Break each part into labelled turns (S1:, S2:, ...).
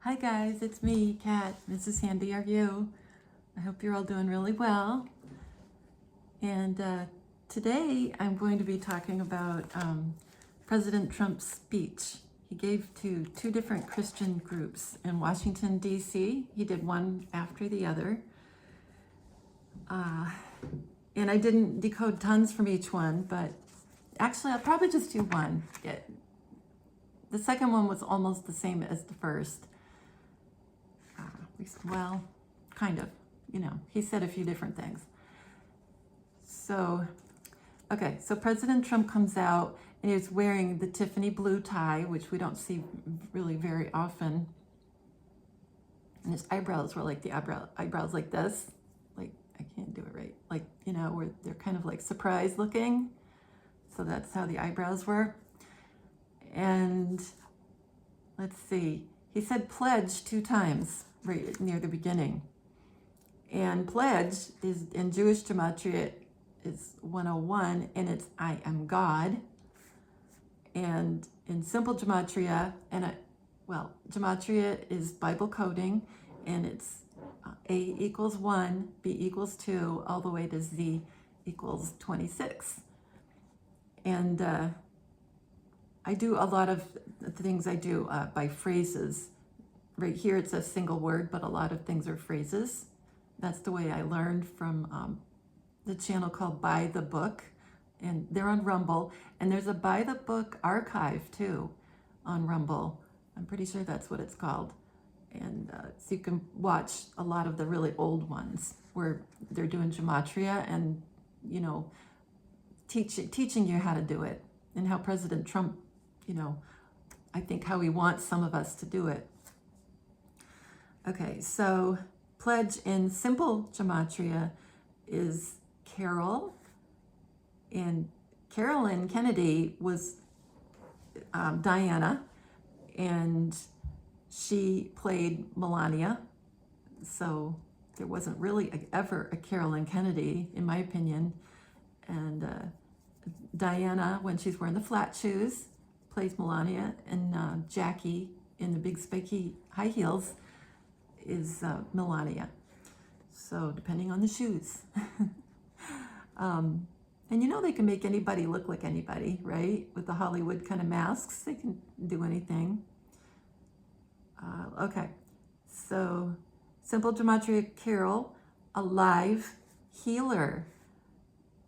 S1: Hi guys, it's me, Kat. Mrs. Handy, are you? I hope you're all doing really well. And today I'm going to be talking about President Trump's speech he gave to two different Christian groups in Washington, D.C. He did one after the other. And I didn't decode tons from each one, but actually I'll probably just do one. The second one was almost the same as the first. Well, kind of, he said a few different things. So, okay, so President Trump comes out and he's wearing the Tiffany blue tie, which we don't see really very often. And his eyebrows were like the eyebrows like this. Like, I can't do it right. Like, where they're kind of like surprise looking. So that's how the eyebrows were. And let's see, he said pledge 2 times right near the beginning. And pledge is in Jewish Gematria is 101, and it's I am God. And in simple Gematria, Gematria is Bible coding, and it's A equals 1, B equals 2, all the way to Z equals 26. And I do a lot of the things I do by phrases. Right here it says single word, but a lot of things are phrases. That's the way I learned from the channel called By the Book, and they're on Rumble. And there's a By the Book archive too on Rumble. I'm pretty sure that's what it's called. And so you can watch a lot of the really old ones where they're doing Gematria and, teaching you how to do it, and how President Trump, I think how he wants some of us to do it. Okay, so pledge in simple Gematria is Carol, and Carolyn Kennedy was Diana, and she played Melania, so there wasn't really ever a Carolyn Kennedy, in my opinion. And Diana, when she's wearing the flat shoes, plays Melania, and Jackie in the big spiky high heels is Melania. So depending on the shoes. And they can make anybody look like anybody, right? With the Hollywood kind of masks, they can do anything. Okay, so simple Gematria Carol, alive, healer,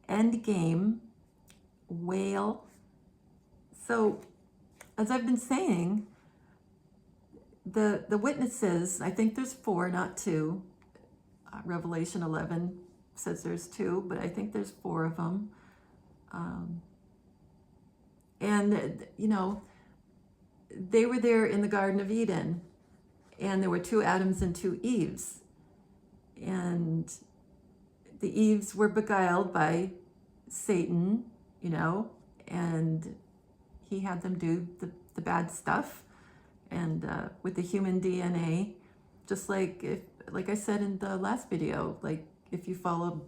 S1: endgame, whale. So as I've been saying, the witnesses, I think there's 4, not 2. Revelation 11 says there's 2, but I think there's 4 of them. And, they were there in the Garden of Eden, and there were 2 Adams and 2 Eves. And the Eves were beguiled by Satan, and he had them do the bad stuff. And with the human DNA, just like I said in the last video, like if you follow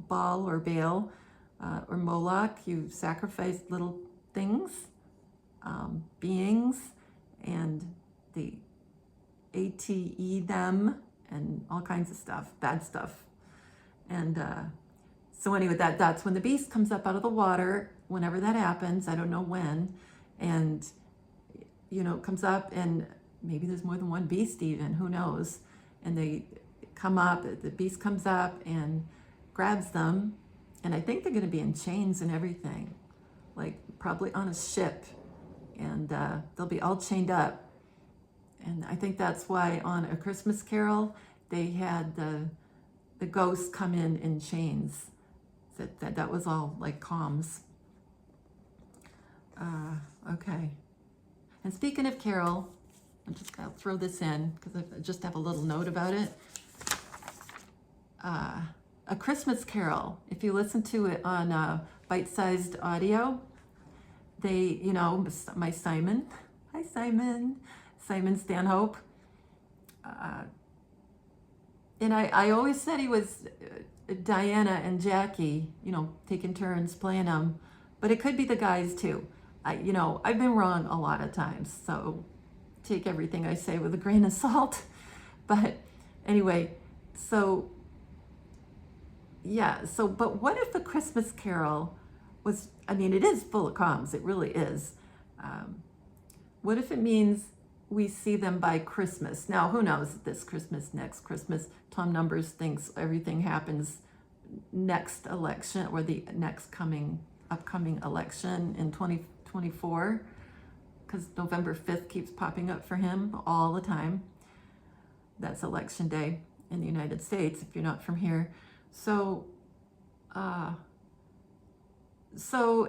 S1: Baal or Baal or Moloch, you sacrifice little things, beings, and they ATE them and all kinds of stuff, bad stuff. And so anyway, that's when the beast comes up out of the water, whenever that happens, I don't know when, and it comes up, and maybe there's more than one beast even, who knows, and they come up, the beast comes up and grabs them, and I think they're going to be in chains and everything, like probably on a ship, and they'll be all chained up. And I think that's why on A Christmas Carol they had the ghosts come in chains. That was all like comms. Okay. And speaking of Carol, I'll throw this in because I just have a little note about it. A Christmas Carol, if you listen to it on bite-sized audio, they, my Simon, hi Simon Stanhope, and I always said he was Diana and Jackie, taking turns playing them, but it could be the guys too. I've been wrong a lot of times, so take everything I say with a grain of salt. But anyway, so yeah, so, but what if A Christmas Carol was, I mean, it is full of comms, it really is. What if it means we see them by Christmas? Now, who knows, this Christmas, next Christmas, Tom Numbers thinks everything happens next election or the next upcoming election in 2024, because November 5th keeps popping up for him all the time. That's election day in the United States, if you're not from here. So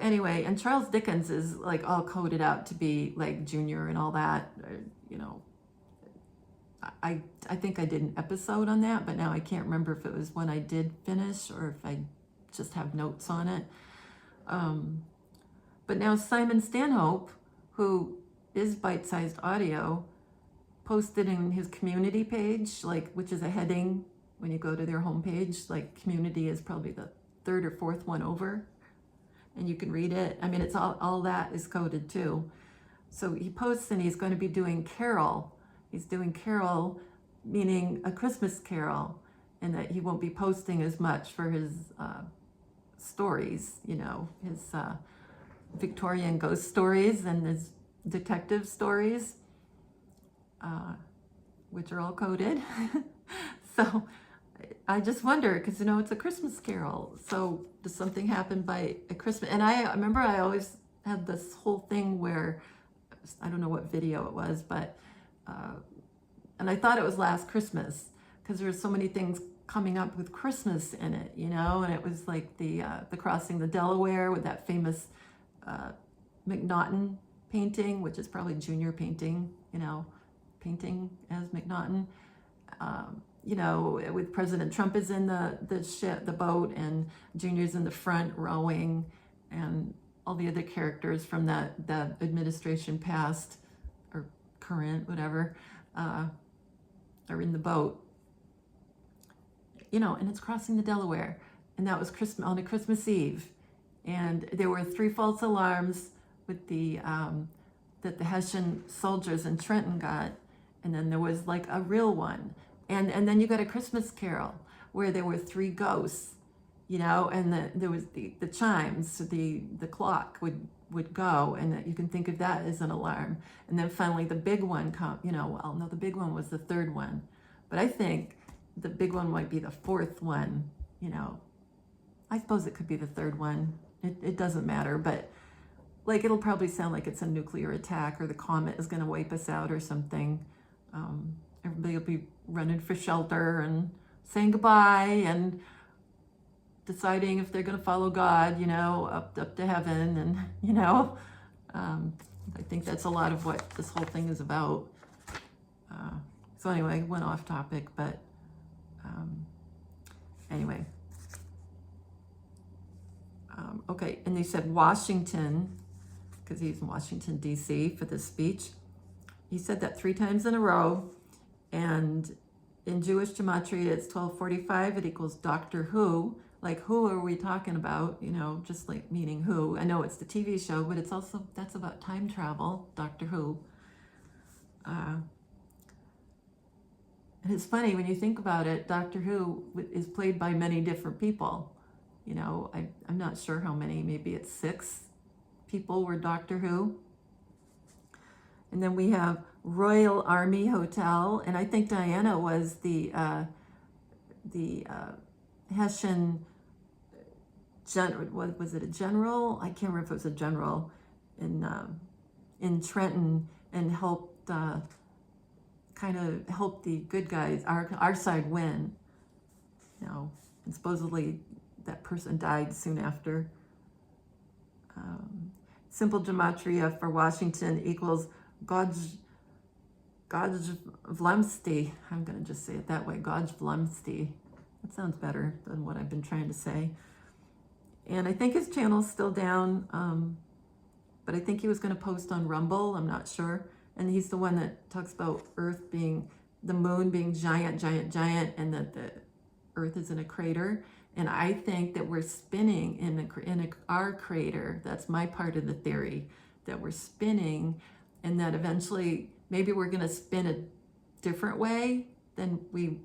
S1: anyway, and Charles Dickens is like all coded out to be like Junior and all that, you know. I think I did an episode on that, but now I can't remember if it was when I did finish or if I just have notes on it. But now Simon Stanhope, who is Bite-Sized Audio, posted in his community page, like, which is a heading when you go to their homepage, like community is probably the third or fourth one over, and you can read it. I mean, it's all that is coded too. So he posts and he's going to be doing Carol. He's doing Carol, meaning A Christmas Carol, and that he won't be posting as much for his stories, you know, his Victorian ghost stories and his detective stories, which are all coded. So I just wonder, because, you know, it's A Christmas Carol. So does something happen by a Christmas? And I remember I always had this whole thing where, I don't know what video it was, but, and I thought it was Last Christmas, because there were so many things coming up with Christmas in it, you know, and it was like the crossing the Delaware with that famous McNaughton painting, which is probably Junior painting, you know, painting as McNaughton. You know, with President Trump is in the boat, and Junior's in the front rowing, and all the other characters from that administration, past or current, whatever, are in the boat. You know, and it's crossing the Delaware, and that was on a Christmas Eve, and there were 3 false alarms with that the Hessian soldiers in Trenton got, and then there was like a real one. And then you got A Christmas Carol where there were 3 ghosts, you know, and there was the chimes, so the clock would go, and that you can think of that as an alarm. And then finally the big one you know, well, no, the big one was the 3rd one, but I think the big one might be the 4th one, you know. I suppose it could be the 3rd one. It doesn't matter, but like it'll probably sound like it's a nuclear attack or the comet is going to wipe us out or something. Everybody will be running for shelter and saying goodbye and deciding if they're going to follow God, you know, up to heaven, and, you know, I think that's a lot of what this whole thing is about. So anyway, went off topic, but anyway. Okay, and they said Washington, because he's in Washington, D.C. for this speech. He said that 3 times in a row, and in Jewish gematria, it's 1245. It equals Doctor Who. Like, who are we talking about? You know, just like meaning who. I know it's the TV show, but it's also, that's about time travel, Doctor Who. And it's funny when you think about it, Doctor Who is played by many different people. You know, I'm not sure how many, maybe it's 6 people were Doctor Who. And then we have Royal Army Hotel, and I think Diana was the Hessian general. Was it a general? I can't remember if it was a general in Trenton, and helped kind of help the good guys, our side, win. You know, and supposedly that person died soon after. Simple gematria for Washington equals Gojvlemsty. I'm going to just say it that way, Gojvlemsty. That sounds better than what I've been trying to say. And I think his channel's still down, but I think he was going to post on Rumble. I'm not sure. And he's the one that talks about Earth being, the moon being giant, giant, giant, and that the Earth is in a crater. And I think that we're spinning in our crater. That's my part of the theory, that we're spinning, and that eventually maybe we're going to spin a different way than we,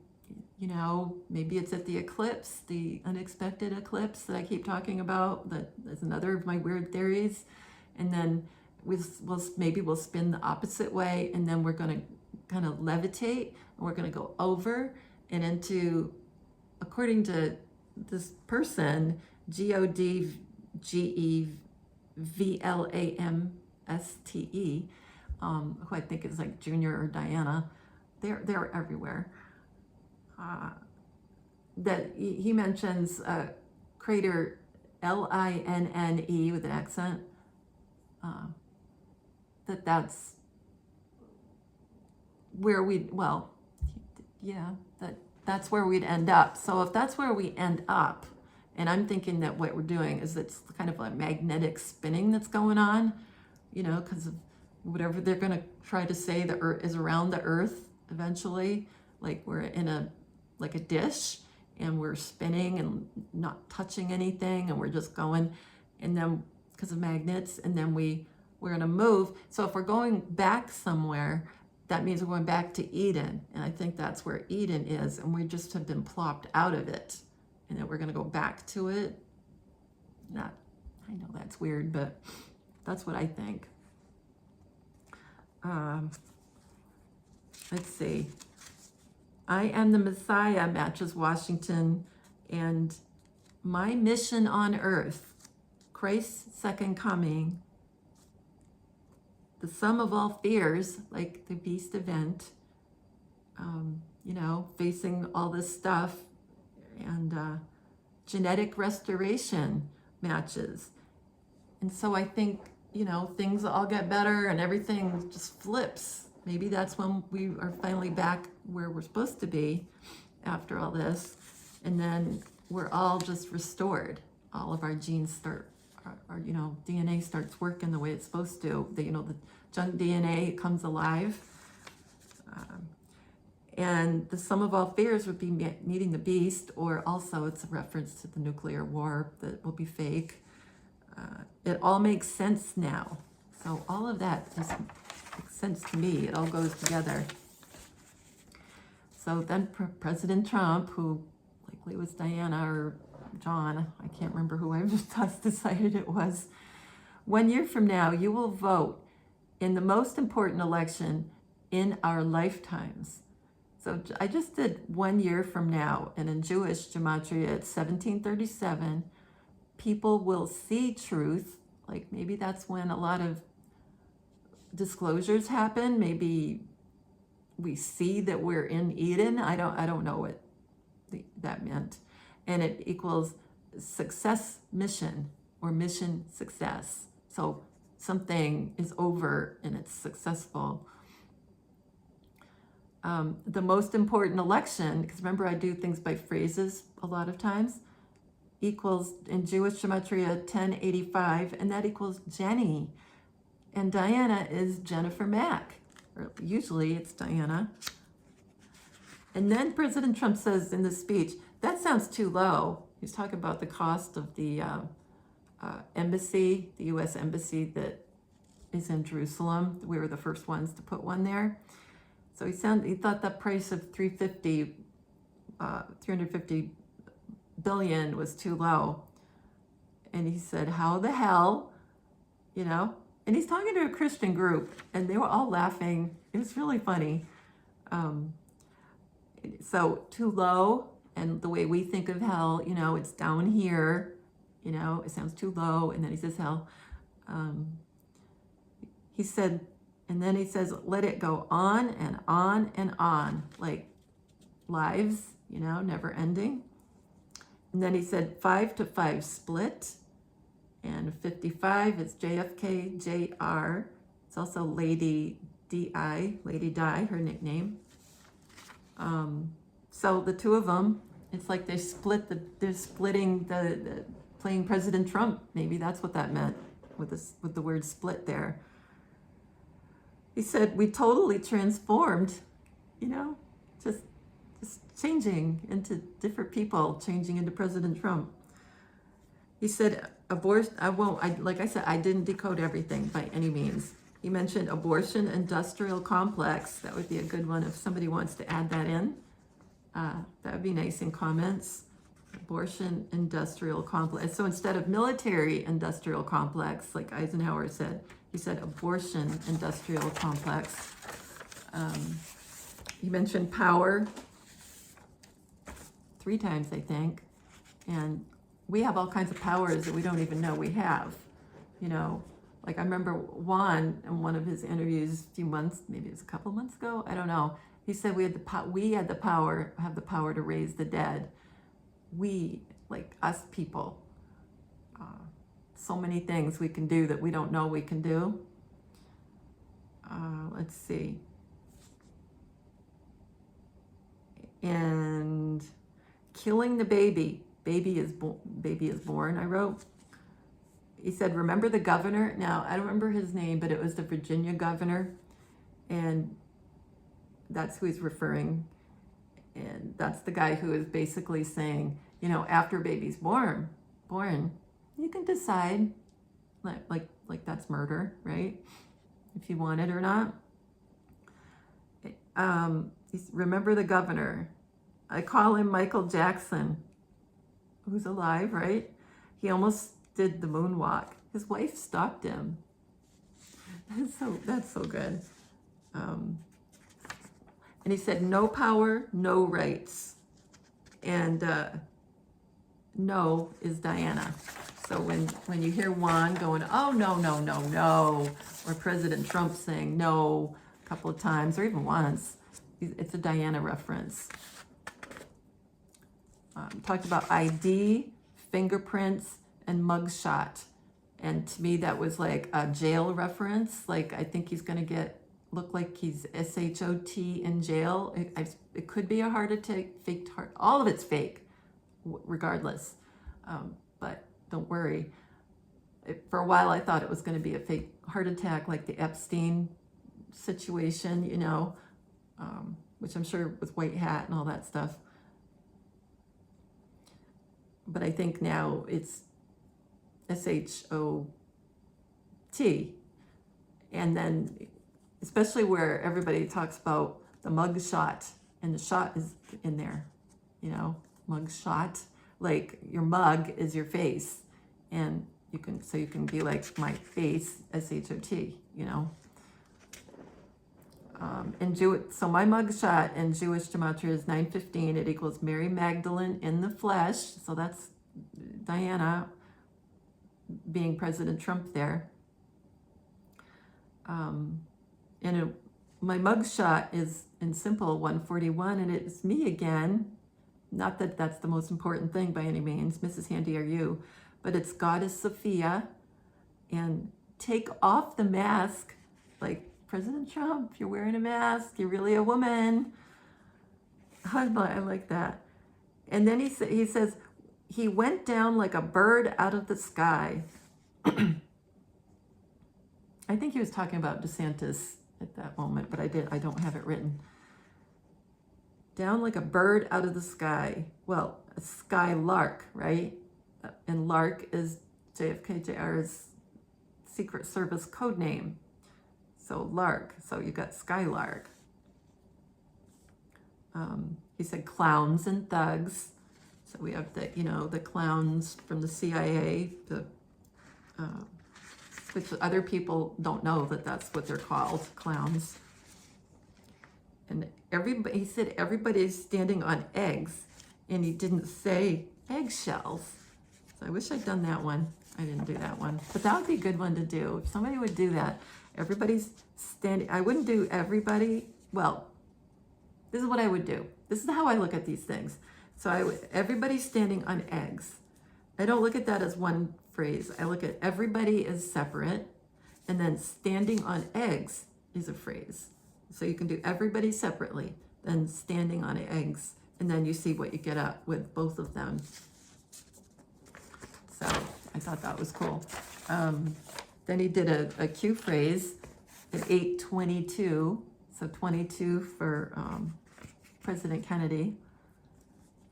S1: maybe it's at the eclipse, the unexpected eclipse that I keep talking about. That is another of my weird theories. And then maybe we'll spin the opposite way, and then we're going to kind of levitate, and we're going to go over and into, according to this person, GODGEVLAMSTE, who I think is like Junior or Diana. They're everywhere. That he mentions crater LINNE with an accent. That's where that's where we'd end up. So if that's where we end up, and I'm thinking that what we're doing is it's kind of a magnetic spinning that's going on, because of whatever they're going to try to say the Earth is around the Earth eventually, like we're in a dish and we're spinning and not touching anything, and we're just going, and then because of magnets, and then we're going to move. So if we're going back somewhere, that means we're going back to Eden, and I think that's where Eden is, and we just have been plopped out of it, and then we're going to go back to it. I know that's weird, but that's what I think. Let's see. I am the Messiah matches Washington, and my mission on earth, Christ's second coming, the sum of all fears, like the beast event, facing all this stuff, and genetic restoration matches. And so I think, things all get better and everything just flips. Maybe that's when we are finally back where we're supposed to be after all this. And then we're all just restored. All of our genes our DNA starts working the way it's supposed to. The junk DNA comes alive. And the sum of all fears would be meeting the beast, or also it's a reference to the nuclear war that will be fake. It all makes sense now. So all of that just makes sense to me. It all goes together. So then President Trump, who likely was Diana or John, I can't remember who I just decided it was. 1 year from now, you will vote in the most important election in our lifetimes. So I just did 1 year from now, and in Jewish Gematria, it's 1737. People will see truth. Like maybe that's when a lot of disclosures happen. Maybe we see that we're in Eden. I don't know what that meant. And it equals success mission, or mission success. So something is over and it's successful. The most important election, because remember I do things by phrases a lot of times, equals in Jewish Gematria 1085, and that equals Jenny. And Diana is Jennifer Mack, or usually it's Diana. And then President Trump says in the speech, that sounds too low. He's talking about the cost of the embassy, the U.S. embassy that is in Jerusalem. We were the first ones to put one there. So he thought that price of 350 billion was too low. And he said, how the hell, and he's talking to a Christian group, and they were all laughing. It was really funny. So too low, and the way we think of hell, it's down here, it sounds too low. And then he says hell. He said, and then he says, let it go on and on and on, like lives, never ending. And then he said 5 to 5 split, and 55 is JFK JR. It's also Lady Di, her nickname. So the two of them, it's like they're splitting the playing President Trump. Maybe that's what that meant with the word split there. He said, we totally transformed, just changing into different people, changing into President Trump. He said, like I said, I didn't decode everything by any means. He mentioned abortion industrial complex. That would be a good one if somebody wants to add that in. That would be nice in comments. Abortion industrial complex. So instead of military industrial complex, like Eisenhower said, he said abortion industrial complex. He mentioned power 3 times, I think. And we have all kinds of powers that we don't even know we have. You know, like I remember Juan in one of his interviews a few months, maybe it was a couple months ago, I don't know. He said we have the power to raise the dead. We, like us people, so many things we can do that we don't know we can do. Let's see. And killing the baby. Baby is born, I wrote. He said, remember the governor? Now, I don't remember his name, but it was the Virginia governor. And that's who he's referring. And that's the guy who is basically saying, you know, after a baby's born, you can decide, like that's murder, right? If you want it or not. Remember the governor. I call him Michael Jackson, who's alive, right? He almost did the moonwalk. His wife stopped him. That's so good. And he said, no power, no rights. And no is Diana. So when you hear Juan going, oh, no, or President Trump saying no a couple of times, or even once, it's a Diana reference. Talked about ID, fingerprints, and mugshot. And to me, that was like a jail reference. Like, I think he's going to look like he's SHOT in jail. It could be a heart attack, faked heart. All of it's fake, regardless. But don't worry. For a while, I thought it was going to be a fake heart attack, like the Epstein situation, you know, which I'm sure with white hat and all that stuff. But I think now it's SHOT. And then, especially where everybody talks about the mug shot, and the shot is in there, you know, mug shot. Like your mug is your face, and you can be like my face, SHOT, you know. So my mugshot in Jewish Gematria is 915. It equals Mary Magdalene in the flesh. So that's Diana being President Trump there. My mugshot is in simple 141, and it's me again. Not that that's the most important thing by any means. Mrs. Handy, are you? But it's Goddess Sophia. And take off the mask, like President Trump, you're wearing a mask, you're really a woman. I like that. And then he says, he went down like a bird out of the sky. I think he was talking about DeSantis at that moment, but I don't have it written. Down like a bird out of the sky. Well, a skylark, right? And lark is JFK Jr.'s Secret Service code name. So lark, so you got skylark. He said clowns and thugs. So we have the clowns from the CIA, which other people don't know that's what they're called, clowns. And he said everybody's standing on eggs, and he didn't say eggshells. So I wish I'd done that one. I didn't do that one, but that would be a good one to do. If somebody would do that, everybody's standing. I wouldn't do everybody. Well, this is what I would do. This is how I look at these things. So everybody's standing on eggs. I don't look at that as one phrase. I look at everybody as separate, and then standing on eggs is a phrase. So you can do everybody separately, then standing on eggs, and then you see what you get up with both of them. So I thought that was cool. Then he did a cue phrase at 8:22, so 22 for President Kennedy.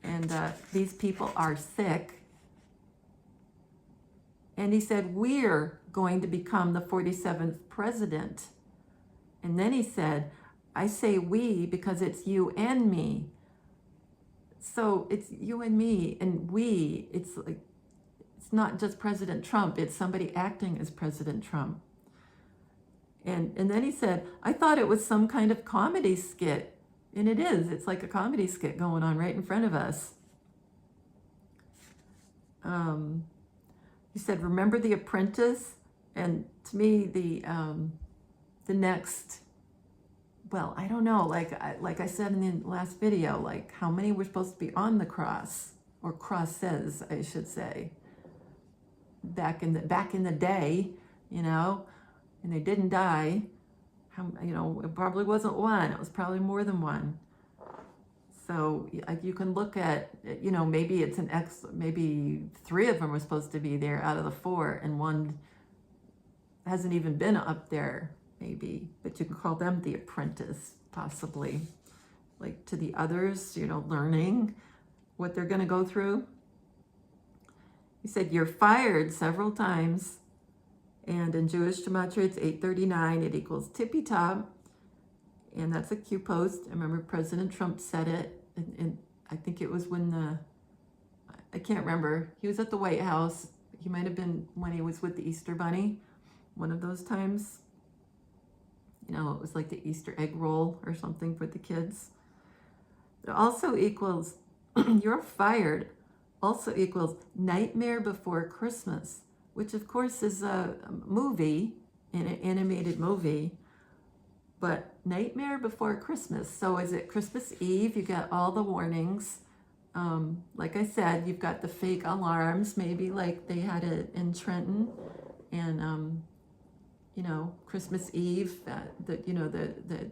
S1: And these people are sick. And he said, we're going to become the 47th president. And then he said, I say we because it's you and me. So it's you and me and we. It's like, it's not just President Trump, it's somebody acting as President Trump. And then he said, I thought it was some kind of comedy skit. And it is. It's like a comedy skit going on right in front of us. He said, remember The Apprentice? And to me, the next, well, I don't know, like I said in the last video, like how many were supposed to be on the cross, or crosses, I should say, back in the day, you know, and they didn't die. You know, it probably wasn't one, it was probably more than one. So you can look at, you know, maybe it's maybe 3 of them were supposed to be there out of the 4, and one hasn't even been up there, maybe, but you can call them the apprentice, possibly. Like to the others, you know, learning what they're going to go through. He said, you're fired several times. And in Jewish Gematria, it's 839. It equals tippy top. And that's a Q post. I remember President Trump said it. And I think it was when I can't remember. He was at the White House. He might have been when he was with the Easter Bunny. One of those times. You know, it was like the Easter egg roll or something for the kids. It also equals, you're fired, also equals Nightmare Before Christmas, which of course is a movie, an animated movie, but Nightmare Before Christmas. So is it Christmas Eve? You get all the warnings. Like I said, you've got the fake alarms, maybe like they had it in Trenton, and you know, Christmas Eve, the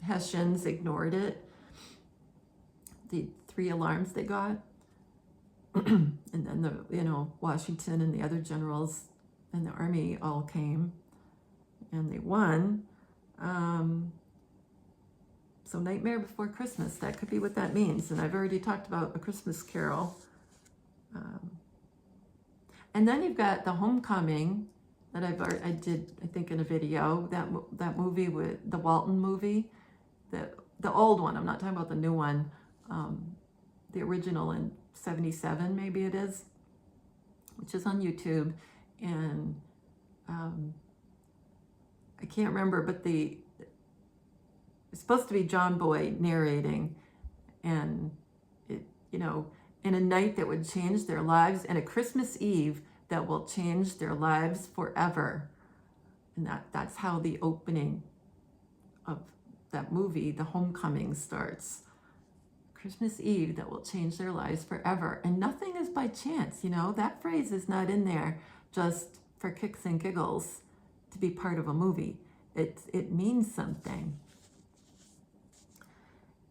S1: Hessians ignored it. The 3 alarms they got. And then Washington and the other generals and the army all came and they won. So Nightmare Before Christmas, that could be what that means. And I've already talked about A Christmas Carol. And then you've got the Homecoming that I did, I think, in a video, that movie with the Walton movie, the old one. I'm not talking about the new one, the original in 77, maybe it is, which is on YouTube. And I can't remember, but it's supposed to be John Boy narrating, and it, you know, in a night that would change their lives, and a Christmas Eve that will change their lives forever. And that's how the opening of that movie, The Homecoming, starts. Christmas Eve that will change their lives forever. And nothing is by chance, you know, that phrase is not in there just for kicks and giggles to be part of a movie. It means something.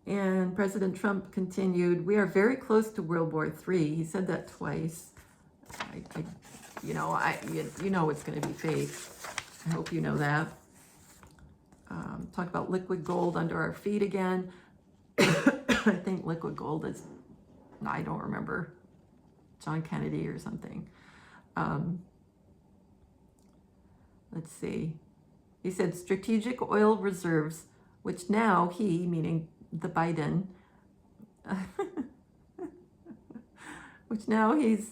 S1: And President Trump continued, we are very close to World War III. He said that twice. You know it's going to be fake. I hope you know that. Talk about liquid gold under our feet again. I think liquid gold is, I don't remember, John Kennedy or something. Let's see. He said strategic oil reserves, which now he, meaning the Biden, which now he's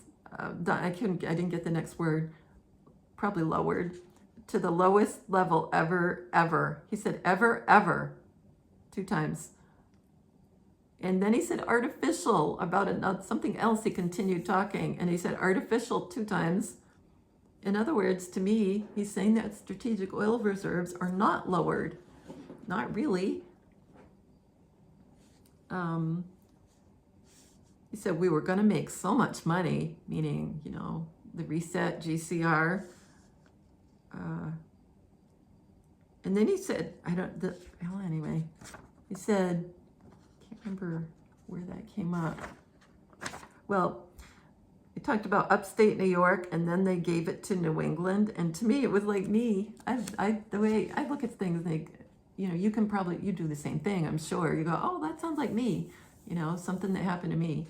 S1: done. I didn't get the next word, probably lowered to the lowest level ever. He said ever, 2 times. And then he said artificial about something else. He continued talking, and he said artificial 2 times. In other words, to me, he's saying that strategic oil reserves are not lowered. Not really. He said we were going to make so much money, meaning, you know, the reset, GCR. And then he said, anyway, he said, can't remember where that came up. Well, he talked about upstate New York, and then they gave it to New England. And to me, it was like me. The way I look at things, like, you know, you do the same thing, I'm sure. You go, oh, that sounds like me, you know, something that happened to me.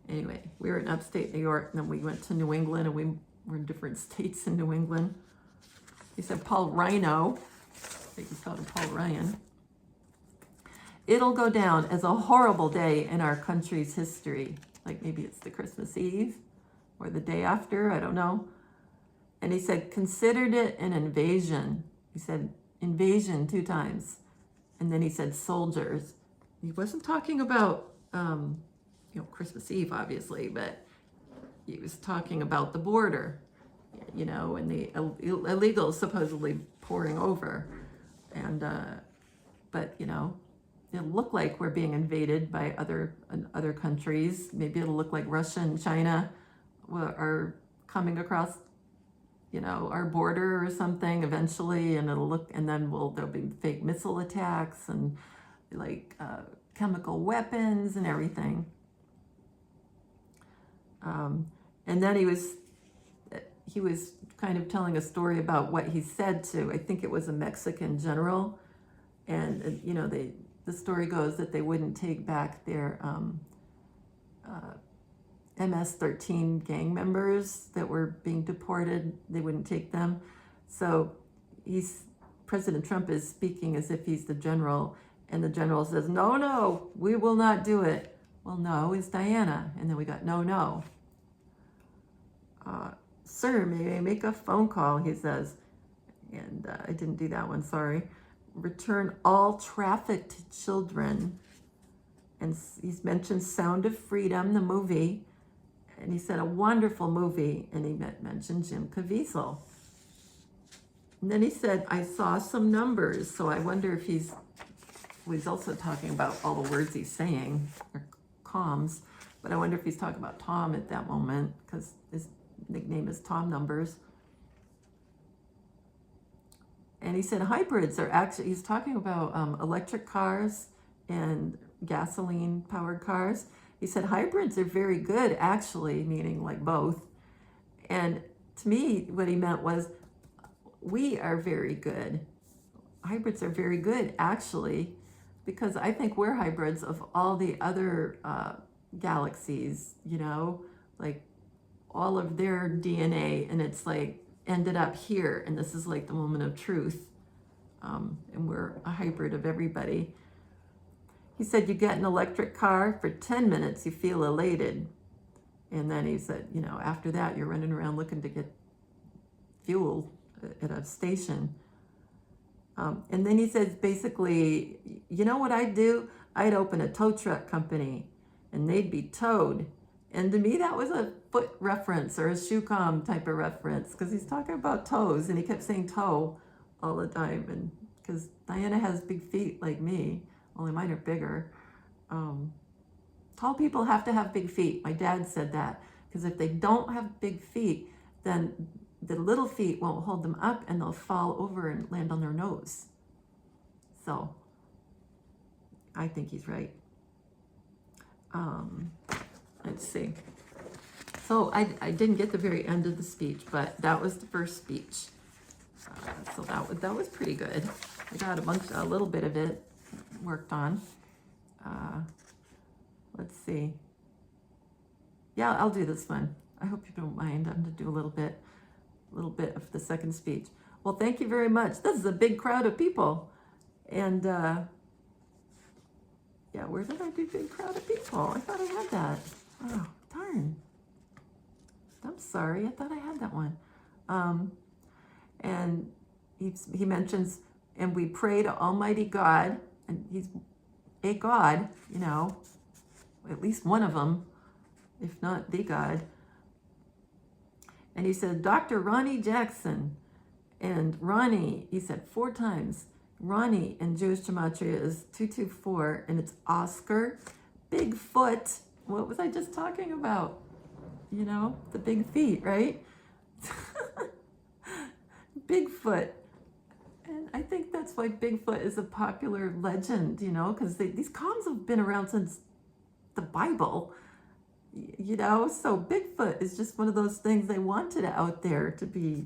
S1: Anyway, we were in upstate New York, and then we went to New England, and we we're in different states in New England. He said Paul Rhino, I think he called him Paul Ryan. It'll go down as a horrible day in our country's history. Like maybe it's the Christmas Eve or the day after, I don't know. And he said, considered it an invasion. He said invasion 2 times. And then he said soldiers. He wasn't talking about, Christmas Eve, obviously, but he was talking about the border, and the illegals supposedly pouring over. And, but, it'll look like we're being invaded by other countries. Maybe it'll look like Russia and China are coming across, our border or something eventually, and then there'll be fake missile attacks and like chemical weapons and everything. And then he was kind of telling a story about what he said to, I think it was a Mexican general, and the story goes that they wouldn't take back their MS-13 gang members that were being deported. They wouldn't take them. So President Trump is speaking as if he's the general, and the general says, no, we will not do it. Well, no is Diana. And then we got no. Sir, may I make a phone call, he says. And I didn't do that one, sorry. Return all trafficked children. And he's mentioned Sound of Freedom, the movie. And he said a wonderful movie. And he mentioned Jim Caviezel. And then he said, I saw some numbers. So I wonder if he's also talking about all the words he's saying, or comms. But I wonder if he's talking about Tom at that moment, because his nickname is Tom Numbers. And he said hybrids are actually, he's talking about electric cars and gasoline-powered cars. He said hybrids are very good, actually, meaning like both. And to me, what he meant was, we are very good. Hybrids are very good, actually, because I think we're hybrids of all the other galaxies, like all of their DNA, and it's like ended up here, and this is like the moment of truth, and we're a hybrid of everybody. He said, you get an electric car, for 10 minutes you feel elated, and then he said, after that you're running around looking to get fuel at a station. And then he says, basically, what I'd do? I'd open a tow truck company, and they'd be towed. And to me, that was a foot reference or a shoe com type of reference, because he's talking about toes, and he kept saying toe all the time. And because Diana has big feet like me, only mine are bigger. Tall people have to have big feet. My dad said that, because if they don't have big feet, then the little feet won't hold them up, and they'll fall over and land on their nose. So I think he's right. Let's see. So I didn't get the very end of the speech, but that was the first speech. So that was pretty good. I got a little bit of it worked on. Let's see. Yeah, I'll do this one. I hope you don't mind. I'm going to do a little bit of the second speech. Well, thank you very much. This is a big crowd of people. And yeah, where did I do big crowd of people? I thought I had that. Oh, darn. I'm sorry. I thought I had that one. And he mentions, and we pray to Almighty God, and he's a God, at least one of them, if not the God. And he said, Dr. Ronnie Jackson. And Ronnie, he said 4 times. Ronnie in Jewish Gematria is 224, and it's Oscar. Bigfoot. What was I just talking about? The big feet, right? Bigfoot. And I think that's why Bigfoot is a popular legend, because these comms have been around since the Bible. So Bigfoot is just one of those things they wanted out there to be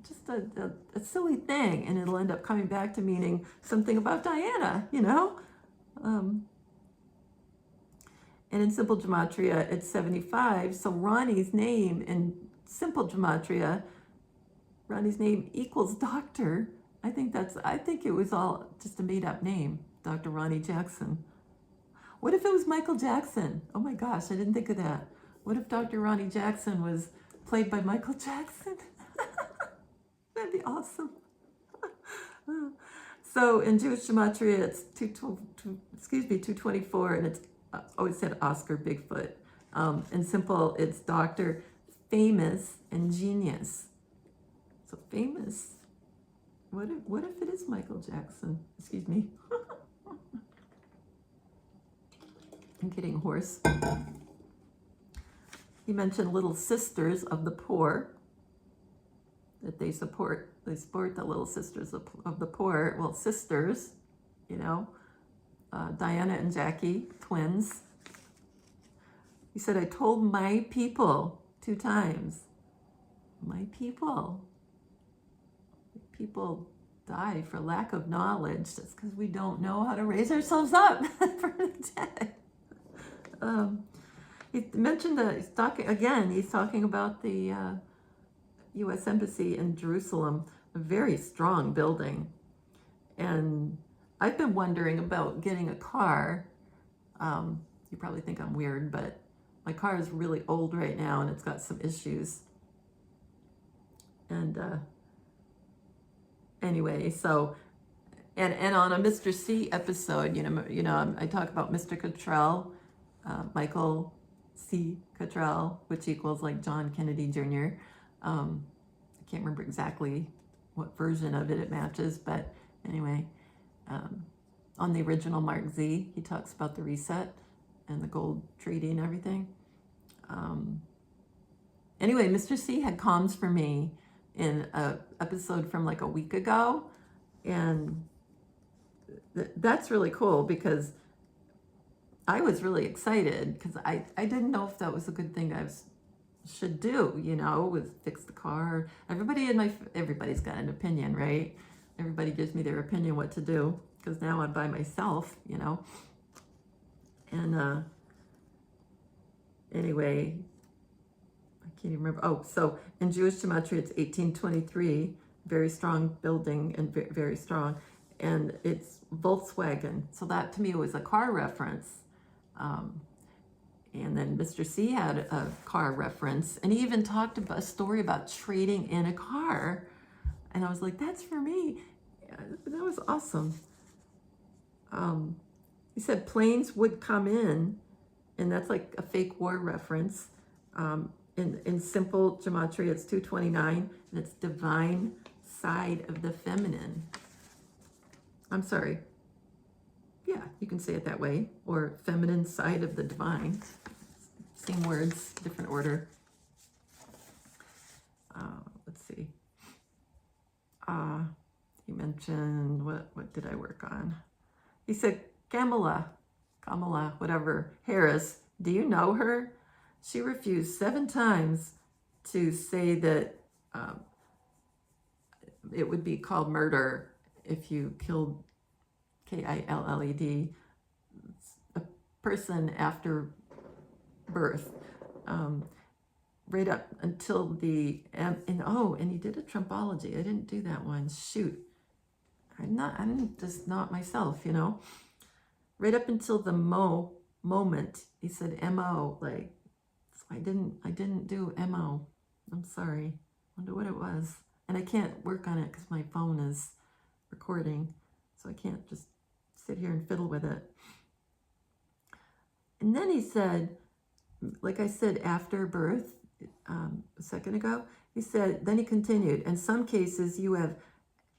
S1: just a silly thing, and it'll end up coming back to meaning something about Diana, And in simple gematria, it's 75. So Ronnie's name in simple gematria, Ronnie's name equals doctor. I think it was all just a made up name, Dr. Ronnie Jackson. What if it was Michael Jackson? Oh my gosh, I didn't think of that. What if Dr. Ronnie Jackson was played by Michael Jackson? That'd be awesome. So in Jewish gematria, it's 224, and it's it said Oscar Bigfoot. In simple, it's doctor, famous, and genius. So famous. What if it is Michael Jackson? Excuse me. I'm getting hoarse. He mentioned little sisters of the poor, that they support. They support the little sisters of the poor. Well, sisters, Diana and Jackie, twins. He said, I told my people 2 times. My people. People die for lack of knowledge. That's because we don't know how to raise ourselves up for the dead. He mentioned that he's talking about the U.S. Embassy in Jerusalem, a very strong building. And I've been wondering about getting a car. You probably think I'm weird, but my car is really old right now and it's got some issues. And anyway, so, and on a Mr. C episode, I talk about Mr. Cottrell, Michael C. Cottrell, which equals like John Kennedy Jr. I can't remember exactly what version of it matches, but anyway, on the original Mark Z, he talks about the reset and the gold treaty and everything. Anyway, Mr. C had comms for me in an episode from like a week ago, and that's really cool because I was really excited because I didn't know if that was a good thing I should do, with fix the car. Everybody's got an opinion, right? Everybody gives me their opinion what to do because now I'm by myself, and anyway, I can't even remember. Oh, so in Jewish gematria, it's 1823, very strong building and very strong, and it's Volkswagen. So that to me was a car reference. And then Mr. C had a car reference, and he even talked about a story about trading in a car. And I was like, that's for me. Yeah, that was awesome. He said planes would come in, and that's like a fake war reference. In simple gematria, it's 229, and it's divine side of the feminine. I'm sorry. Yeah, you can say it that way, or feminine side of the divine. Same words, different order. Let's see. He mentioned, what did I work on? He said, Kamala, whatever, Harris, do you know her? She refused 7 times to say that it would be called murder if you killed, Killed, a person after birth, right up until the, and he did a Trumpology. I didn't do that one. Shoot. I'm just not myself, Right up until the moment, he said MO, like, so I didn't do MO. I'm sorry. Wonder what it was. And I can't work on it because my phone is recording, so I can't just sit here and fiddle with it. And then he said, like I said, after birth, a second ago, he said, then he continued, in some cases you have,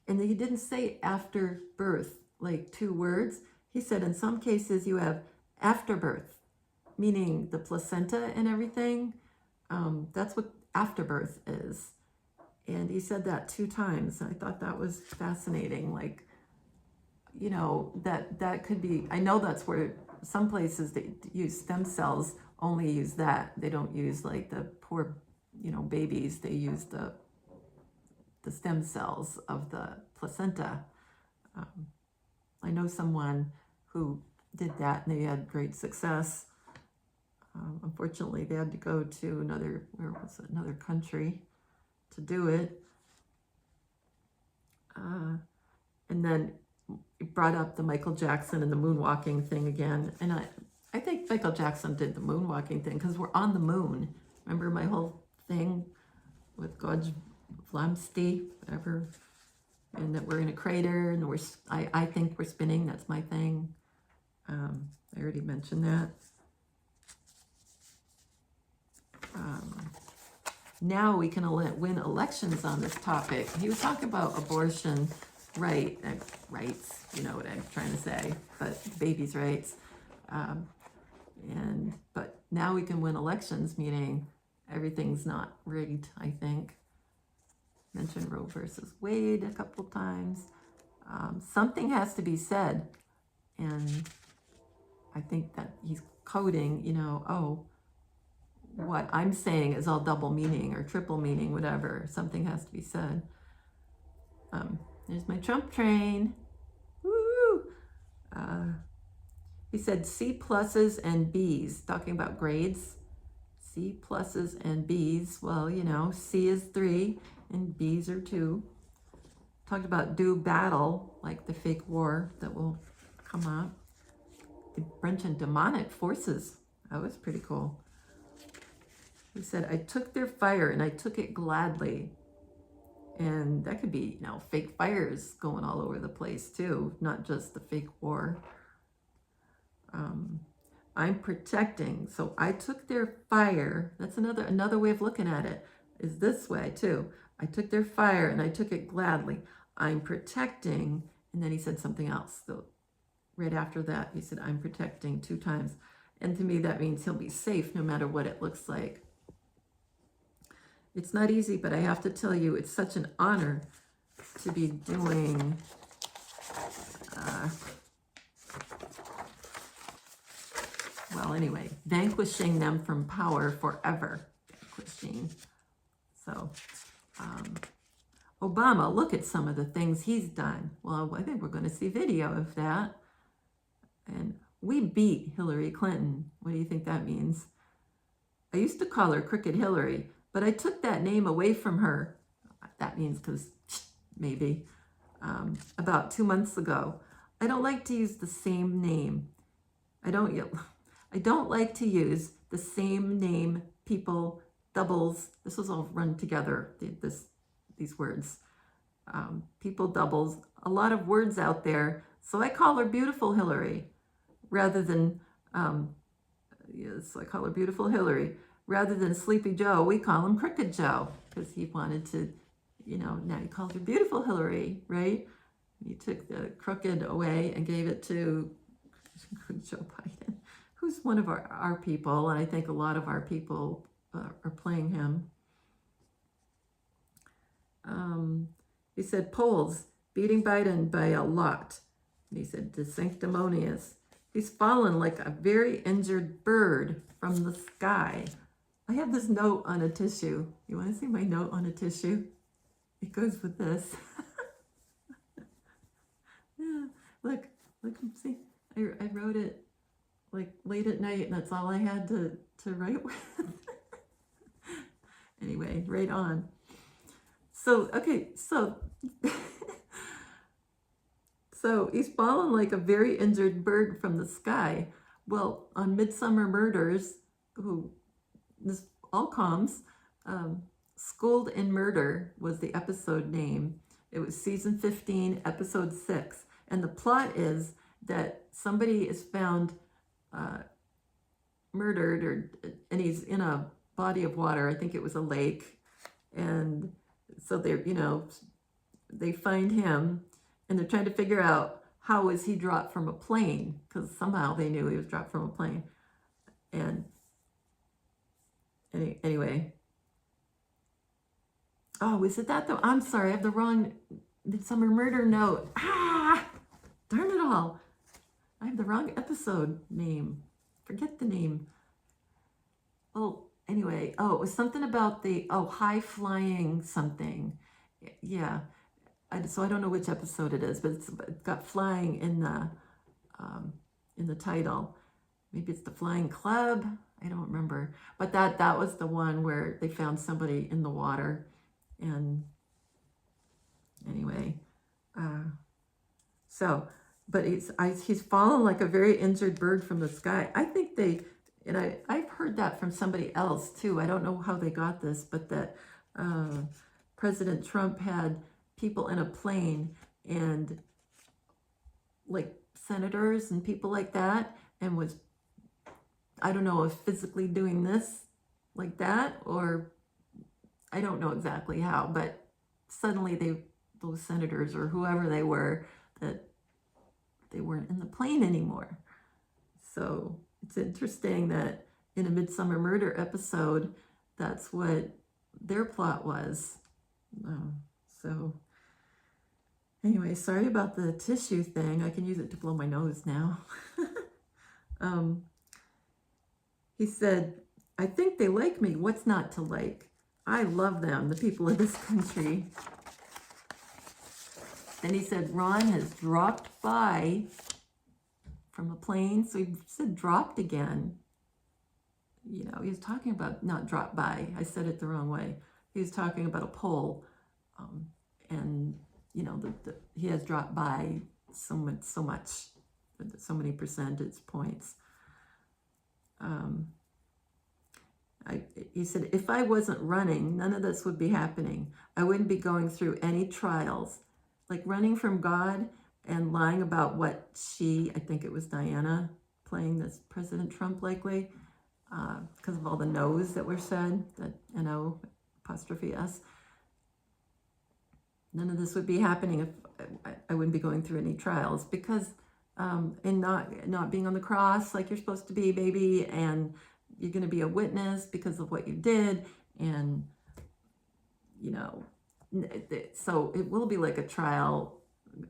S1: and he didn't say after birth, like 2 words. He said, in some cases you have afterbirth, meaning the placenta and everything. That's what afterbirth is. And he said that 2 times. I thought that was fascinating. Like, that could be, I know that's where some places that use stem cells only use that. They don't use like the poor, babies. They use the stem cells of the placenta. I know someone who did that and they had great success. Unfortunately, they had to go to another country to do it. And then it brought up the Michael Jackson and the moonwalking thing again. And I think Michael Jackson did the moonwalking thing because we're on the moon. Remember my whole thing with God's Vlamsti, whatever, and that we're in a crater and I think we're spinning. That's my thing. I already mentioned that. Now we can win elections on this topic. He was talking about abortion rights, you know what I'm trying to say, but babies' rights. But now we can win elections, meaning everything's not rigged, I think. Mentioned Roe versus Wade a couple times. Something has to be said, and I think that he's coding, what I'm saying is all double meaning or triple meaning, whatever. Something has to be said. There's my Trump train. Woo! He said C pluses and B's, talking about grades. C pluses and B's. Well, C is 3 and B's are 2. Talked about do battle, like the fake war that will come up. The mentioned demonic forces. That was pretty cool. He said, I took their fire and I took it gladly. And that could be, fake fires going all over the place too, not just the fake war. I'm protecting. So I took their fire. That's another way of looking at it, is this way too. I took their fire and I took it gladly. I'm protecting. And then he said something else. So right after that, he said, I'm protecting 2 times. And to me, that means he'll be safe no matter what it looks like. It's not easy, but I have to tell you, it's such an honor to be doing vanquishing them from power forever. Vanquishing. So, Obama, look at some of the things he's done. Well, I think we're going to see video of that. And we beat Hillary Clinton. What do you think that means? I used to call her Crooked Hillary, but I took that name away from her. That means because maybe about 2 months ago. I don't like to use the same name. I don't like to use the same name, people, doubles. This was all run together, these words. People, doubles, a lot of words out there. So I call her Beautiful Hillary rather than, yes, I call her Beautiful Hillary. Rather than Sleepy Joe, we call him Crooked Joe because he wanted to, now he called her Beautiful Hillary, right? He took the crooked away and gave it to Joe Biden, who's one of our people, and I think a lot of our people are playing him. He said polls beating Biden by a lot. He said sanctimonious. He's fallen like a very injured bird from the sky. I have this note on a tissue. You want to see my note on a tissue? It goes with this. Yeah, look, see, I wrote it like late at night, and that's all I had to write with. Anyway, right on. So, okay, so he's fallen like a very injured bird from the sky. Well, on Midsummer Murders, this all comes, Schooled in Murder was the episode name. It was season 15, episode 6. And the plot is that somebody is found murdered, and he's in a body of water. I think it was a lake. And so they find him, and they're trying to figure out how was he dropped from a plane, because somehow they knew he was dropped from a plane. And anyway, oh, is it that though? I'm sorry, I have the wrong Midsummer Murder note. Darn it all. I have the wrong episode name. Forget the name. Oh, anyway. Oh, it was something about the, high flying something. Yeah. So I don't know which episode it is, but it's got flying in the title. Maybe it's the Flying Club. I don't remember. But that was the one where they found somebody in the water. And anyway, but he's fallen like a very injured bird from the sky. I think I've heard that from somebody else too. I don't know how they got this, but that President Trump had people in a plane and like senators and people like that, and was, I don't know if physically doing this like that, or I don't know exactly how, but suddenly those senators or whoever they were, that they weren't in the plane anymore. So it's interesting that in a Midsummer Murder episode, that's what their plot was. So anyway, sorry about the tissue thing. I can use it to blow my nose now. He said, I think they like me. What's not to like? I love them, the people of this country. Then he said, Ron has dropped by from a plane. So he said dropped again. You know, he was talking about not dropped by. I said it the wrong way. He was talking about a poll. And, you know, he has dropped by so many percentage points. He said, if I wasn't running, none of this would be happening. I wouldn't be going through any trials. Like running from God and lying about what I think it was Diana playing this President Trump likely, because of all the no's that were said, that N-O apostrophe S. None of this would be happening if I wouldn't be going through any trials, because and not being on the cross like you're supposed to be, baby, and you're going to be a witness because of what you did, and you know, so it will be like a trial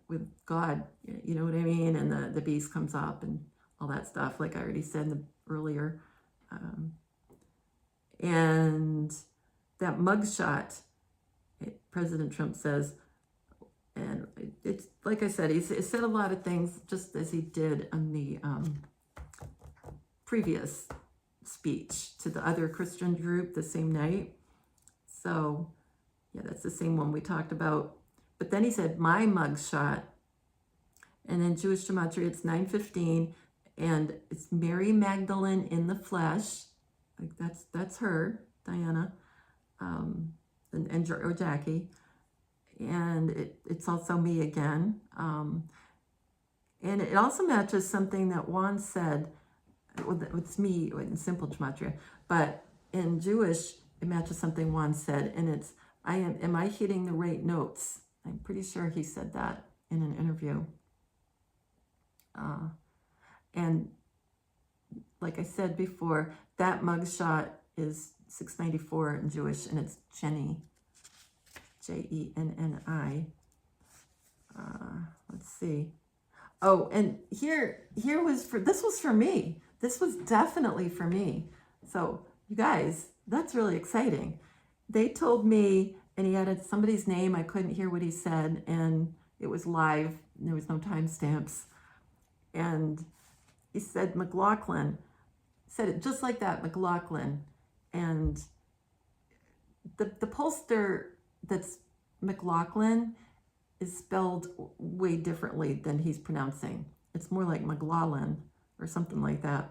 S1: with God, you know what I mean? And the beast comes up and all that stuff, like I already said earlier. And that mugshot, President Trump says, and it's like I said, he said a lot of things just as he did on the previous speech to the other Christian group the same night. So yeah, that's the same one we talked about. But then he said, my mugshot. And in Jewish Gematria, it's 915. And it's Mary Magdalene in the flesh. Like that's her, Diana, or Jackie. And it's also me again. And it also matches something that Juan said. Well, it's me in simple Gematria. But in Jewish, it matches something Juan said. And it's, am I hitting the right notes? I'm pretty sure he said that in an interview. And like I said before, that mugshot is 694 in Jewish, and it's Jenny, Jenni. Let's see. Oh, and this was for me. This was definitely for me. So you guys, that's really exciting. They told me, and he added somebody's name. I couldn't hear what he said, and it was live. There was no timestamps. And he said McLaughlin, said it just like that, McLaughlin. And the pollster that's McLaughlin is spelled way differently than he's pronouncing. It's more like McLaughlin or something like that.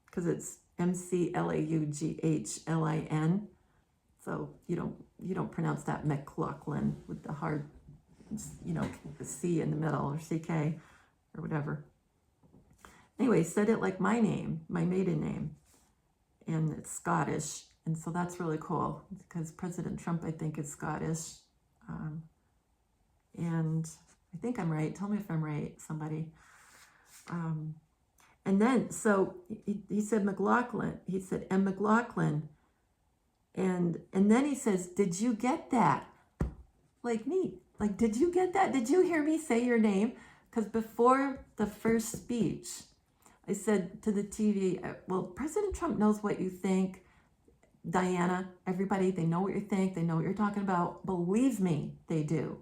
S1: Because it's McLaughlin. So you don't pronounce that McLaughlin with the hard, the C in the middle, or CK or whatever. Anyway, said it like my name, my maiden name, and it's Scottish. And so that's really cool because President Trump, I think, is Scottish. And I think I'm right. Tell me if I'm right, somebody. And then, so he said McLaughlin. He said, M. McLaughlin. And then he says, did you get that? Like me. Like, did you get that? Did you hear me say your name? Because before the first speech, I said to the TV, well, President Trump knows what you think. Diana, everybody, they know what you think. They know what you're talking about. Believe me, they do.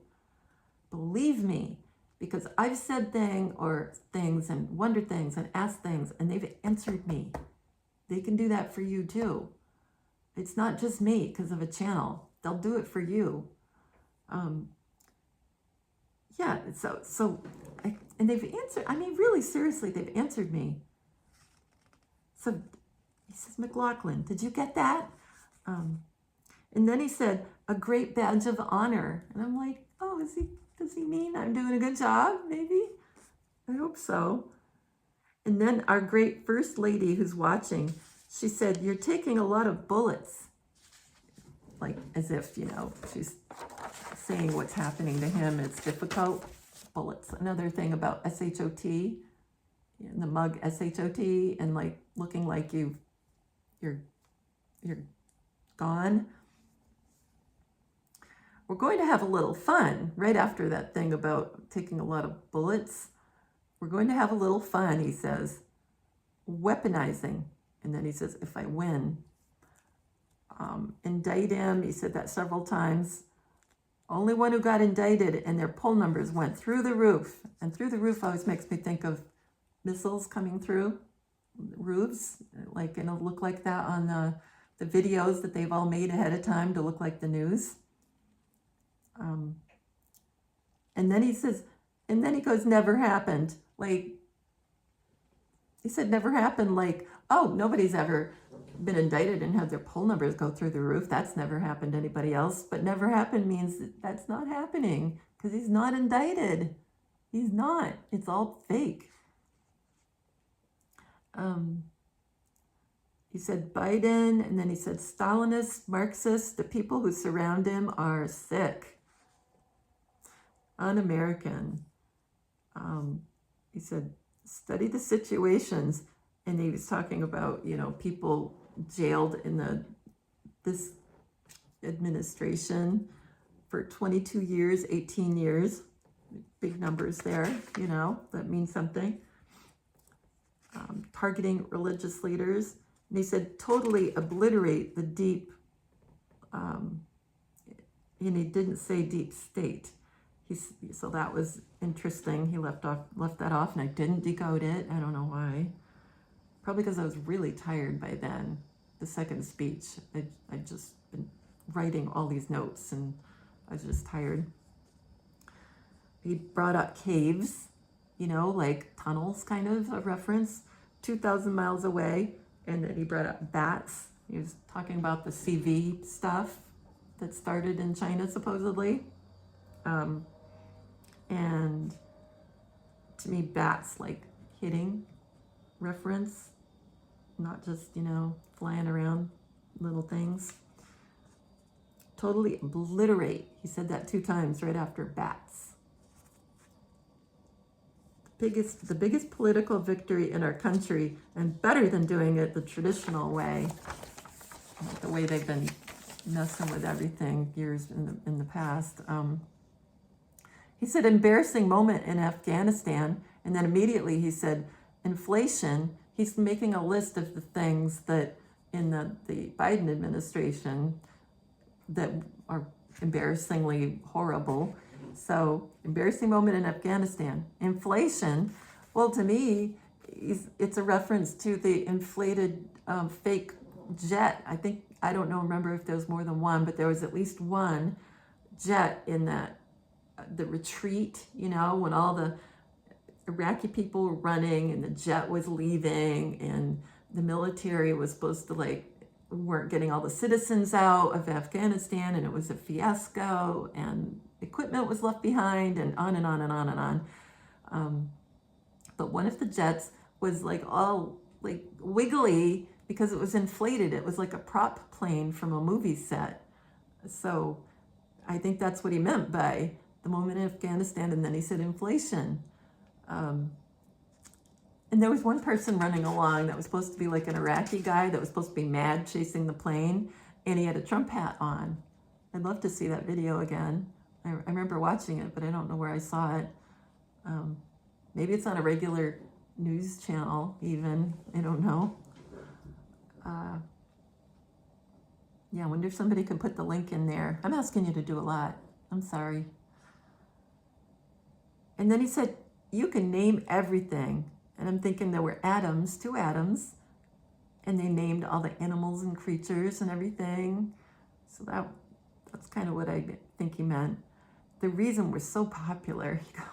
S1: Believe me. because I've said things and wondered things and asked things, and they've answered me. They can do that for you too. It's not just me because of a channel. They'll do it for you. Yeah, and they've answered, I mean, really seriously, they've answered me. So he says, McLaughlin, did you get that? And then he said, a great badge of honor. And I'm like, oh, does he mean I'm doing a good job? Maybe? I hope so. And then our great first lady who's watching, she said, you're taking a lot of bullets. Like as if, she's saying what's happening to him. It's difficult. Bullets. Another thing about SHOT, the mug SHOT, and like looking like you're gone. We're going to have a little fun right after that thing about taking a lot of bullets. We're going to have a little fun, he says. Weaponizing. And then he says, if I win. Indict him. He said that several times. Only one who got indicted and their poll numbers went through the roof. And through the roof always makes me think of missiles coming through roofs. Like, and it'll look like that on the videos that they've all made ahead of time to look like the news. And then he says, and then he goes, never happened. Like, he said, never happened. Like, oh, nobody's ever been indicted and had their poll numbers go through the roof. That's never happened to anybody else. But never happened means that's not happening because he's not indicted. He's not. It's all fake. He said Biden, and then he said Stalinist, Marxist, the people who surround him are sick, un-American. He said, study the situations. And he was talking about, people jailed in this administration for 22 years, 18 years. Big numbers there, that means something. Targeting religious leaders. And he said, totally obliterate the deep, and he didn't say deep state. So that was interesting. He left that off, and I didn't decode it. I don't know why. Probably because I was really tired by then. The second speech, I'd just been writing all these notes, and I was just tired. He brought up caves, like tunnels, kind of a reference, 2,000 miles away. And then he brought up bats. He was talking about the CV stuff that started in China, supposedly. And to me, bats like hitting reference, not just, flying around little things. Totally obliterate. He said that 2 times right after bats. The biggest political victory in our country, and better than doing it the traditional way, like the way they've been messing with everything years in the past. He said embarrassing moment in Afghanistan, and then immediately he said inflation. He's making a list of the things that in the Biden administration that are embarrassingly horrible. So, embarrassing moment in Afghanistan. Inflation, well, to me, it's a reference to the inflated fake jet. I don't remember if there was more than one, but there was at least one jet in the retreat, when all the Iraqi people were running and the jet was leaving and the military was supposed to weren't getting all the citizens out of Afghanistan, and it was a fiasco, and equipment was left behind, and on and on and on and on. But one of the jets was all wiggly because it was inflated. It was like a prop plane from a movie set. So I think that's what he meant by the moment in Afghanistan, and then he said inflation. And there was one person running along that was supposed to be like an Iraqi guy that was supposed to be mad chasing the plane, and he had a Trump hat on. I'd love to see that video again. I remember watching it, but I don't know where I saw it. Maybe it's on a regular news channel even. I don't know. Yeah, I wonder if somebody can put the link in there. I'm asking you to do a lot. I'm sorry. And then he said, you can name everything. And I'm thinking there were atoms, 2 atoms, and they named all the animals and creatures and everything. So that's kind of what I think he meant. The reason we're so popular, he goes,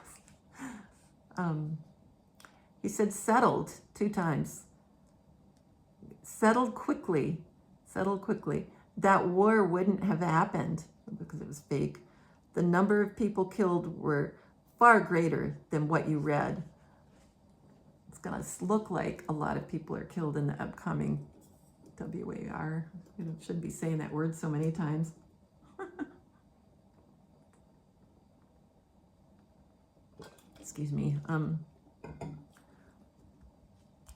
S1: he said settled 2 times. Settled quickly. That war wouldn't have happened because it was fake. The number of people killed were far greater than what you read. It's going to look like a lot of people are killed in the upcoming WAR. You shouldn't be saying that word so many times. Excuse me.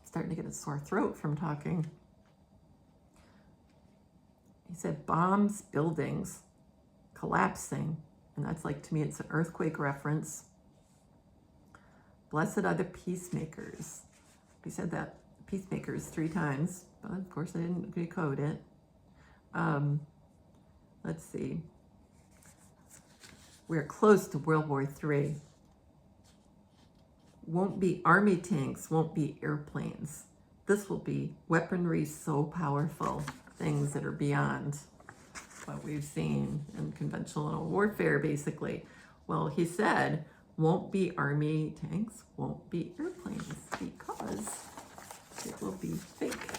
S1: Starting to get a sore throat from talking. He said bombs, buildings, collapsing. And that's like, to me, it's an earthquake reference. Blessed are the peacemakers. He said that, peacemakers, 3 times. But of course, I didn't decode it. Let's see. We're close to World War III. Won't be army tanks, won't be airplanes. This will be weaponry so powerful, things that are beyond what we've seen in conventional warfare, basically. Well, he said, won't be army tanks, won't be airplanes, because it will be fake.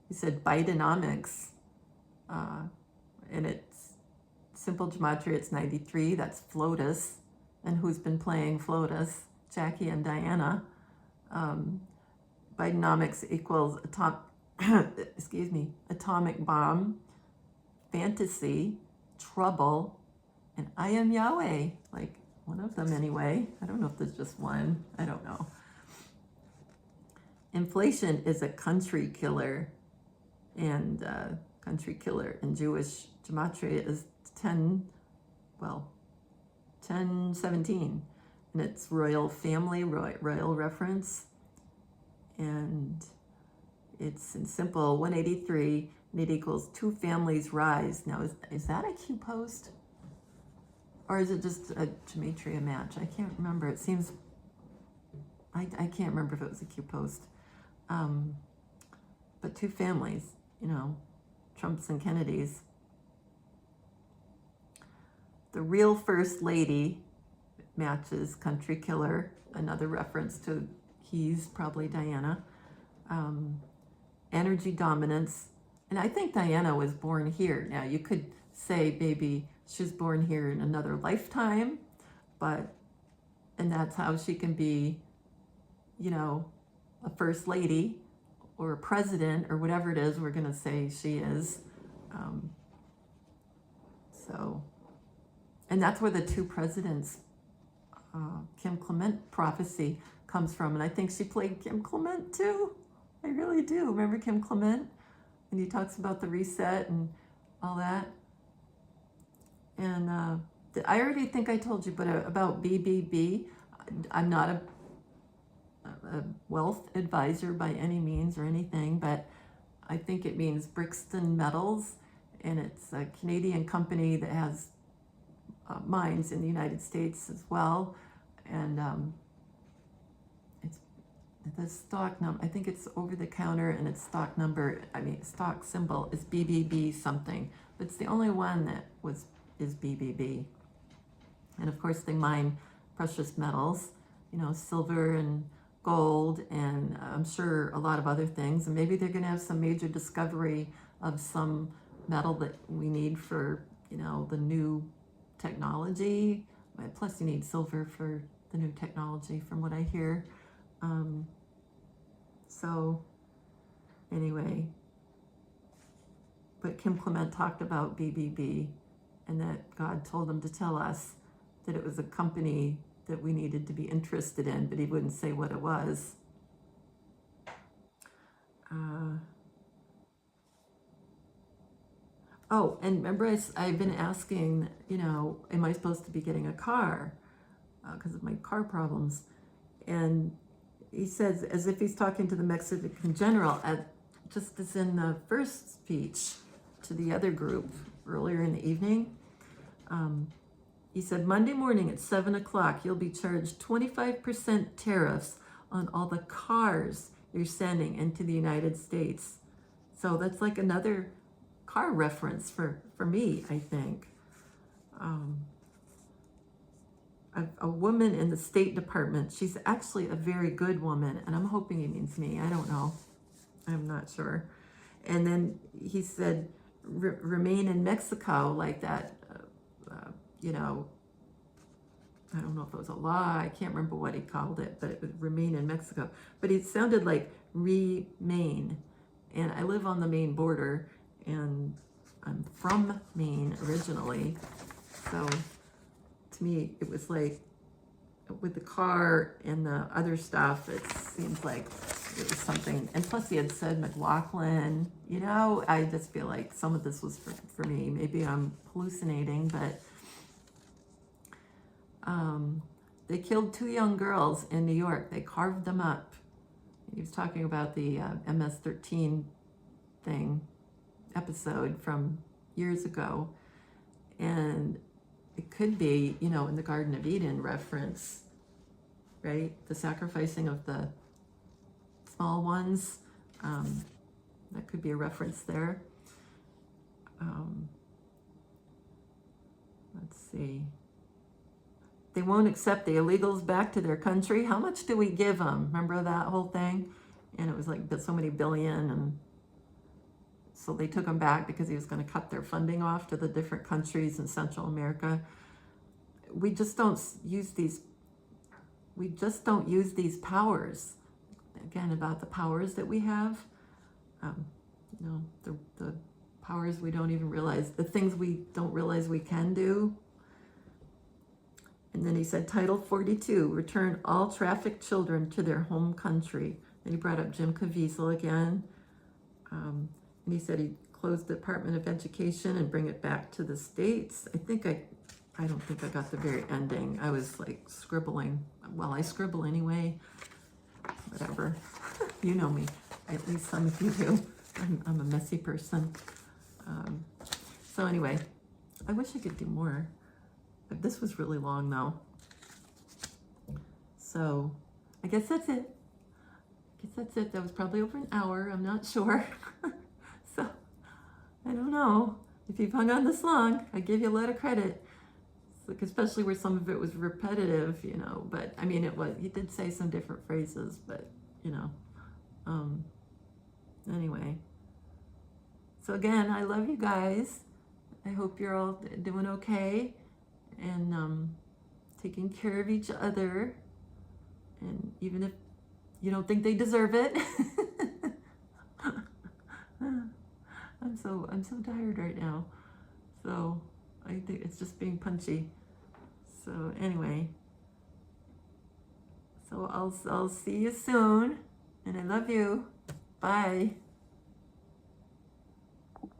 S1: He said Bidenomics, and it's simple gematria, it's 93, that's FLOTUS. And who's been playing FLOTUS? Jackie and Diana. Bidenomics equals atomic bomb, fantasy, trouble, and I am Yahweh, like one of them anyway. I don't know if there's just one, I don't know. Inflation is a country killer, and country killer in Jewish gematria is 1017, and it's royal family, royal reference, and it's in simple 183, and it equals 2 families rise. Now, is that a Q post? Or is it just a gematria match? I can't remember. It seems, I can't remember if it was a Q post. But 2 families, you know, Trumps and Kennedys. The real first lady matches country killer, another reference to he's probably Diana. Energy dominance, and I think Diana was born here. Now you could say maybe she was born here in another lifetime, and that's how she can be, you know, a first lady or a president or whatever it is we're going to say she is. And that's where the 2 presidents, Kim Clement prophecy comes from. And I think she played Kim Clement too. I really do. Remember Kim Clement? And he talks about the reset and all that. And I already think I told you, but about BBB, I'm not a wealth advisor by any means or anything, but I think it means Brixton Metals, and it's a Canadian company that has mines in the United States as well, and it's the stock number, I think it's over the counter, and its stock symbol is BBB something, but it's the only one that is BBB. And of course they mine precious metals, you know, silver and gold, and I'm sure a lot of other things, and maybe they're going to have some major discovery of some metal that we need for, you know, the new technology. Plus you need silver for the new technology from what I hear. So anyway, but Kim Clement talked about BBB, and that God told him to tell us that it was a company that we needed to be interested in, but he wouldn't say what it was. Oh, and remember I've been asking, you know, am I supposed to be getting a car because of my car problems? And he says, as if he's talking to the Mexican general, just as in the first speech to the other group earlier in the evening, he said, Monday morning at 7 o'clock, you'll be charged 25% tariffs on all the cars you're sending into the United States. So that's like another car reference for me, I think. A woman in the State Department, she's actually a very good woman, and I'm hoping he means me. I don't know. I'm not sure. And then he said, remain in Mexico, like that, you know, I don't know if it was a law, I can't remember what he called it, but it would remain in Mexico. But it sounded like remain. And I live on the Maine border, and I'm from Maine originally. So to me, it was like, with the car and the other stuff, it seems like it was something. And plus he had said McLaughlin, you know, I just feel like some of this was for me. Maybe I'm hallucinating, but they killed 2 young girls in New York. They carved them up. He was talking about the MS-13 episode from years ago. And it could be, you know, in the Garden of Eden reference, right? The sacrificing of the small ones. That could be a reference there. Let's see. They won't accept the illegals back to their country. How much do we give them? Remember that whole thing? And it was like so many billion, and so they took him back because he was going to cut their funding off to the different countries in Central America. We just don't use these. We just don't use these powers. Again, about the powers that we have. You know, the powers we don't even realize, the things we don't realize we can do. And then he said, Title 42, return all trafficked children to their home country. Then he brought up Jim Caviezel again. And he said he'd close the Department of Education and bring it back to the states. I don't think I got the very ending. I was like scribbling. Well, I scribble anyway. Whatever. You know me. At least some of you do. I'm a messy person. So anyway, I wish I could do more. But this was really long though. So I guess that's it. That was probably over an hour. I'm not sure. So I don't know. If you've hung on this long, I give you a lot of credit. Like, especially where some of it was repetitive, you know, but I mean, he did say some different phrases, but you know, anyway. So again, I love you guys. I hope you're all doing okay and taking care of each other. And even if you don't think they deserve it, I'm so tired right now. So I think it's just being punchy. So anyway, so I'll see you soon, and I love you. Bye.